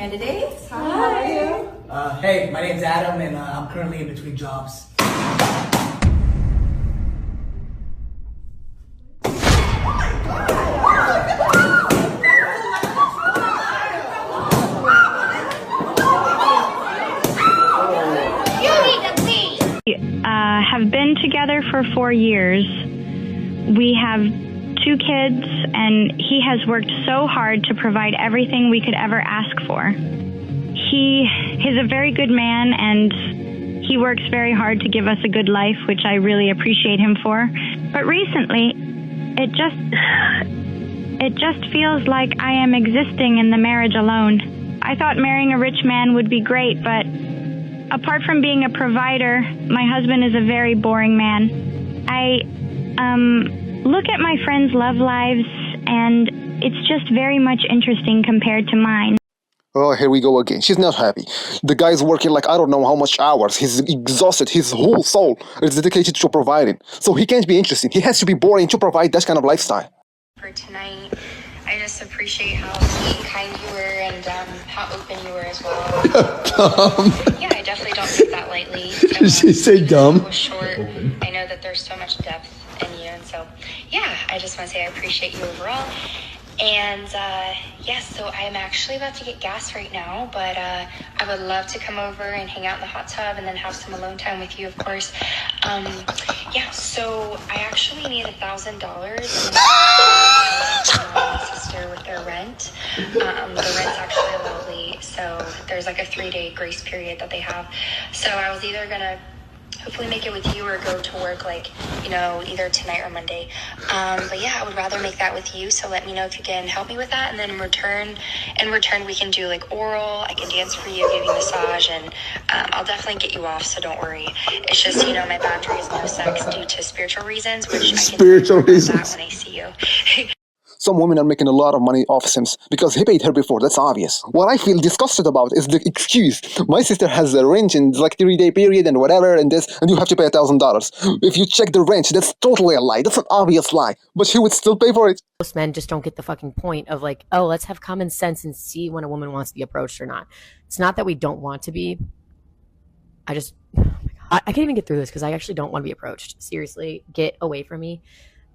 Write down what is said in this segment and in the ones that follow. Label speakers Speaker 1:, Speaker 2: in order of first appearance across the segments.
Speaker 1: candidates.
Speaker 2: Hi, how are you?
Speaker 3: Hey, my name's Adam, and I'm currently in between jobs.
Speaker 4: Have been together for 4 years. We have 2 kids, and he has worked so hard to provide everything we could ever ask for. He's a very good man, and he works very hard to give us a good life, which I really appreciate him for. But recently, it just feels like I am existing in the marriage alone. I thought marrying a rich man would be great, but apart from being a provider, my husband is a very boring man. I look at my friends' love lives, and it's just very much interesting compared to mine.
Speaker 5: Oh, here we go again. She's not happy. The guy's working like I don't know how much hours. He's exhausted. His whole soul is dedicated to providing. So he can't be interesting. He has to be boring to provide that kind of lifestyle.
Speaker 6: For tonight, I just appreciate how sweet and kind you were, and how open you were as well. Yeah, I definitely don't take that lightly.
Speaker 7: Did she say dumb?
Speaker 6: It was short. I know that there's so much depth in you, and so yeah, I just want to say I appreciate you overall. And yes, so I'm actually about to get gas right now, but I would love to come over and hang out in the hot tub and then have some alone time with you, of course. Yeah, so I actually need $1,000 my sister with their rent. The rent's actually a little late, so there's like a 3-day grace period that they have. So I was either gonna hopefully make it with you or go to work, like, you know, either tonight or Monday. But yeah, I would rather make that with you, so let me know if you can help me with that. And then in return we can do like oral, I can dance for you, give you a massage, and I'll definitely get you off, so don't worry. It's just, you know, my boundary is no sex due to spiritual reasons, which
Speaker 7: Spiritual
Speaker 6: I can
Speaker 7: reasons.
Speaker 6: that when I see you.
Speaker 5: Some women are making a lot of money off Sims because he paid her before, that's obvious. What I feel disgusted about is the excuse. My sister has a rent in like 3-day period and whatever and this, and you have to pay $1,000. If you check the rent, that's totally a lie. That's an obvious lie. But she would still pay for it.
Speaker 2: Most men just don't get the fucking point of like, oh, let's have common sense and see when a woman wants to be approached or not. It's not that we don't want to be. I just, oh my God. I can't even get through this because I actually don't want to be approached. Seriously, get away from me.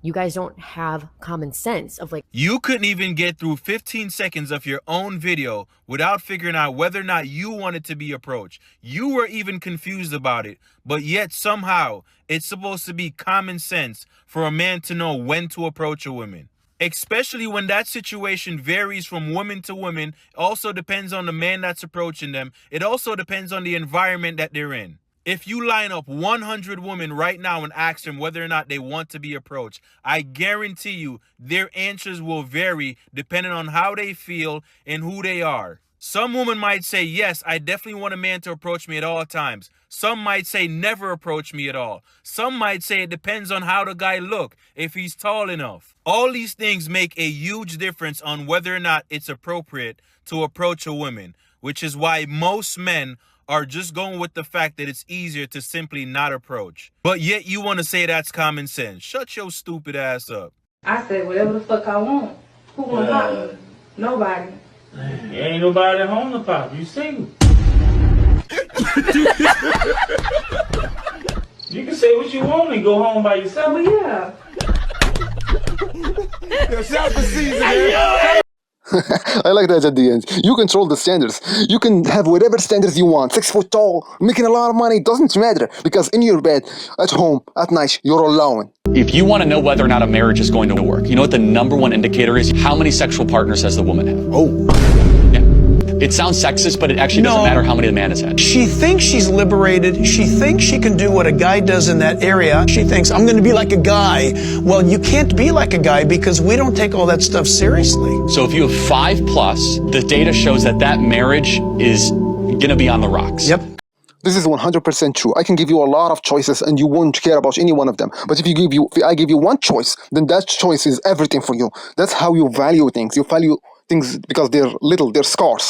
Speaker 2: You guys don't have common sense of like...
Speaker 8: You couldn't even get through 15 seconds of your own video without figuring out whether or not you wanted to be approached. You were even confused about it, but yet somehow it's supposed to be common sense for a man to know when to approach a woman. Especially when that situation varies from woman to woman. It also depends on the man that's approaching them. It also depends on the environment that they're in. If you line up 100 women right now and ask them whether or not they want to be approached, I guarantee you their answers will vary depending on how they feel and who they are. Some women might say, yes, I definitely want a man to approach me at all times. Some might say never approach me at all. Some might say it depends on how the guy look, if he's tall enough. All these things make a huge difference on whether or not it's appropriate to approach a woman, which is why most men are just going with the fact that it's easier to simply not approach. But yet you want to say that's common sense. Shut your stupid ass up.
Speaker 9: I said whatever the fuck I want. Who want to pop me? Nobody.
Speaker 10: There ain't nobody at home to pop. You single. You can say what you want and go home by yourself.
Speaker 9: But yeah.
Speaker 5: I like that at the end. You control the standards. You can have whatever standards you want. 6 foot tall, making a lot of money, doesn't matter. Because in your bed, at home, at night, you're alone.
Speaker 11: If you want to know whether or not a marriage is going to work, you know what the #1 indicator is? How many sexual partners has the woman had?
Speaker 7: Oh.
Speaker 11: Yeah. It sounds sexist, but it actually doesn't matter how many the man has had.
Speaker 7: She thinks she's liberated. She thinks she can do what a guy does in that area. She thinks, I'm going to be like a guy. Well, you can't be like a guy because we don't take all that stuff seriously.
Speaker 11: So if you have 5+, the data shows that that marriage is going to be on the rocks.
Speaker 7: Yep.
Speaker 5: This is 100% true. I can give you a lot of choices and you won't care about any one of them. But if I give you one choice, then that choice is everything for you. That's how you value things. You value things because they're little, they're scarce.